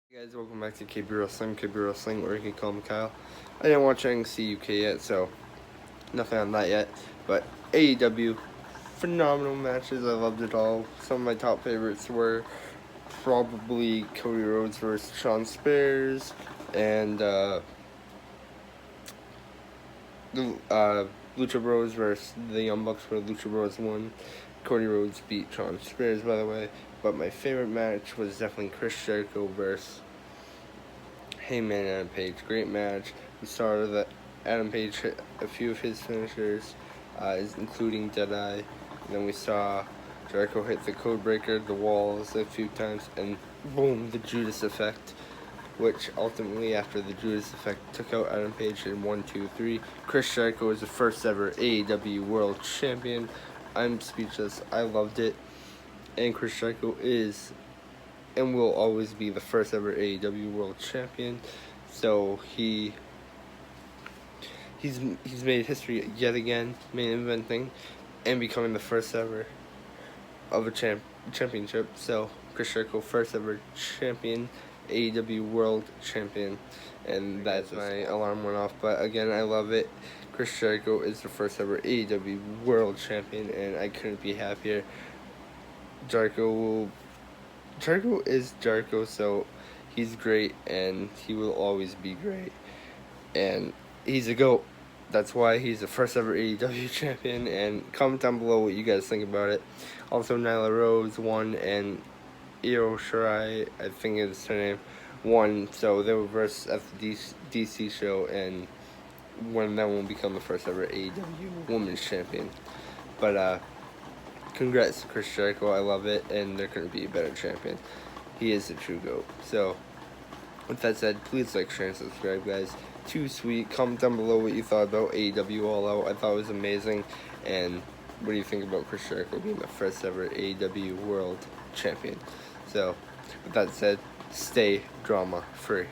Hey guys, welcome back to KB Wrestling, or you can call me Kyle. I didn't watch NXT UK yet, so nothing on that yet. But AEW, phenomenal matches. I loved it all. Some of my top favorites were probably Cody Rhodes versus Shawn Spears, and Lucha Bros versus the Young Bucks, where Lucha Bros won. Cody Rhodes beat Shawn Spears, by the way. But my favorite match was definitely Chris Jericho versus Heyman and Adam Page. Great match. We saw that Adam Page hit a few of his finishers, including Deadeye. And then we saw Jericho hit the Codebreaker, the walls a few times, and boom, the Judas effect. Which ultimately, after the Judas effect, took out Adam Page in 1, 2, 3. Chris Jericho is the first ever AEW World Champion. I'm speechless. I loved it. And Chris Jericho is and will always be the first ever AEW World Champion. So he's made history yet again, main eventing, and becoming the first ever of a championship. So Chris Jericho, first ever champion, AEW World Champion, and that's my alarm went off. But again, I love it. Chris Jericho is the first ever AEW World Champion, and I couldn't be happier. Jericho is Jericho, so he's great, and he will always be great. And he's a GOAT. That's why he's the first ever AEW champion. And comment down below what you guys think about it. Also, Nyla Rose won, and Io Shirai, I think is her name, won. So they were versus at the DC show, and one of them will become the first ever AEW Women's Champion. But congrats to Chris Jericho. I love it, and there couldn't be a better champion. He is the true GOAT. So, with that said, please like, share, and subscribe, guys. Too sweet. Comment down below what you thought about AEW All Out. I thought it was amazing. And what do you think about Chris Jericho being the first ever AEW World Champion? So, with that said, stay drama free.